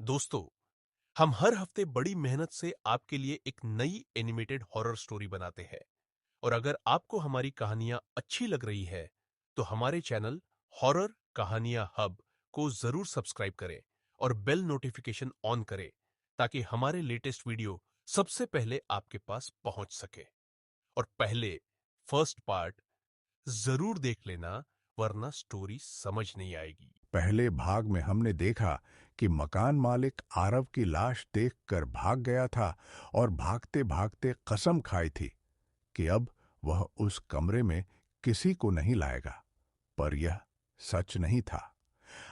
दोस्तों, हम हर हफ्ते बड़ी मेहनत से आपके लिए एक नई एनिमेटेड हॉरर स्टोरी बनाते हैं। और अगर आपको हमारी कहानियां अच्छी लग रही है तो हमारे चैनल हॉरर कहानियां हब को जरूर सब्सक्राइब करें और बेल नोटिफिकेशन ऑन करें ताकि हमारे लेटेस्ट वीडियो सबसे पहले आपके पास पहुंच सके। और पहले फर्स्ट पार्ट जरूर देख लेना, वरना स्टोरी समझ नहीं आएगी। पहले भाग में हमने देखा कि मकान मालिक आरव की लाश देखकर भाग गया था और भागते भागते कसम खाई थी कि अब वह उस कमरे में किसी को नहीं लाएगा। पर यह सच नहीं था।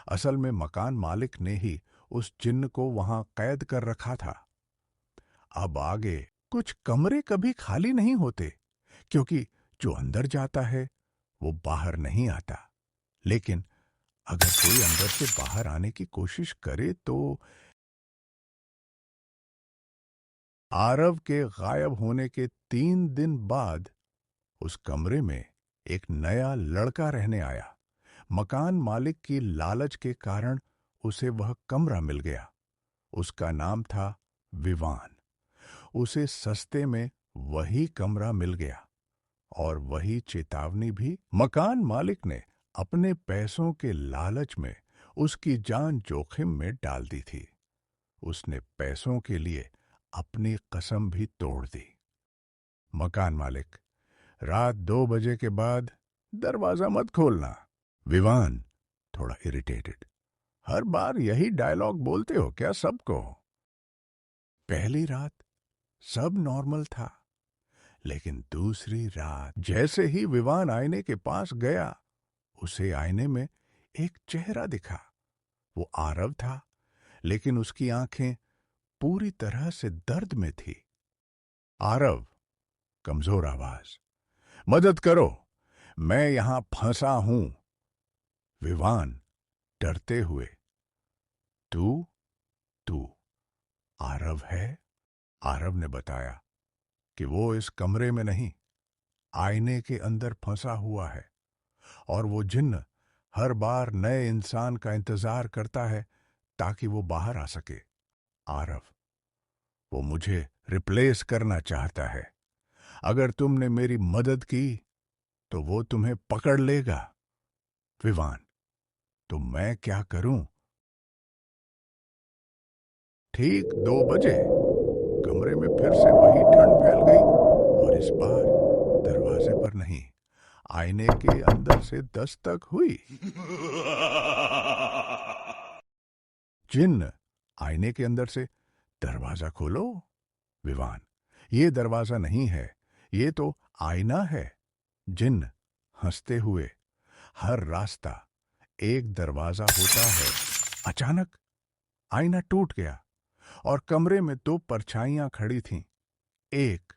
असल में मकान मालिक ने ही उस जिन्न को वहां कैद कर रखा था। अब आगे कुछ कमरे कभी खाली नहीं होते, क्योंकि जो अंदर जाता है वो बाहर नहीं आता। लेकिन अगर कोई अंदर से बाहर आने की कोशिश करे तो आरव के गायब होने के 3 दिन बाद उस कमरे में एक नया लड़का रहने आया। मकान मालिक की लालच के कारण उसे वह कमरा मिल गया। उसका नाम था विवान। उसे सस्ते में वही कमरा मिल गया और वही चेतावनी भी। मकान मालिक ने अपने पैसों के लालच में उसकी जान जोखिम में डाल दी थी। उसने पैसों के लिए अपनी कसम भी तोड़ दी। मकान मालिक, रात 2 बजे के बाद दरवाजा मत खोलना। विवान थोड़ा इरिटेटेड, हर बार यही डायलॉग बोलते हो क्या सबको? पहली रात सब नॉर्मल था, लेकिन दूसरी रात जैसे ही विवान आईने के पास गया, उसे आईने में एक चेहरा दिखा। वो आरव था, लेकिन उसकी आंखें पूरी तरह से दर्द में थी। आरव, कमजोर आवाज, मदद करो, मैं यहां फंसा हूं। विवान डरते हुए, तू तू आरव है? आरव ने बताया कि वो इस कमरे में नहीं, आईने के अंदर फंसा हुआ है, और वो जिन्न हर बार नए इंसान का इंतजार करता है ताकि वो बाहर आ सके। आरव, वो मुझे रिप्लेस करना चाहता है। अगर तुमने मेरी मदद की तो वो तुम्हें पकड़ लेगा। विवान, तो मैं क्या करूं? ठीक 2 बजे कमरे में फिर से वही ठंड फैल गई, और इस बार दरवाजे पर नहीं, आईने के अंदर से दस्तक हुई। जिन्न आईने के अंदर से, दरवाजा खोलो। विवान, ये दरवाजा नहीं है, ये तो आईना है। जिन्न हंसते हुए, हर रास्ता एक दरवाजा होता है। अचानक आईना टूट गया और कमरे में 2 परछाइयां खड़ी थीं। एक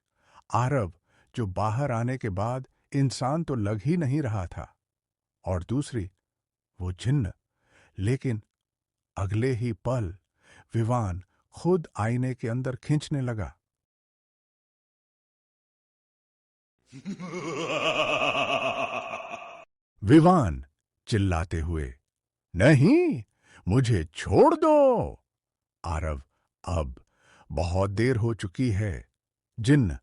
आरव, जो बाहर आने के बाद इंसान तो लग ही नहीं रहा था, और दूसरी वो जिन्न। लेकिन अगले ही पल विवान खुद आईने के अंदर खींचने लगा। विवान चिल्लाते हुए, नहीं, मुझे छोड़ दो। आरव, अब बहुत देर हो चुकी है। जिन्न,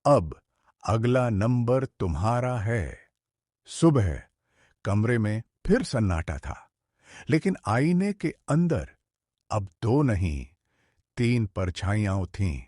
अब अगला नंबर तुम्हारा है। सुबह कमरे में फिर सन्नाटा था, लेकिन आईने के अंदर अब 2 नहीं, 3 परछाइयां थीं।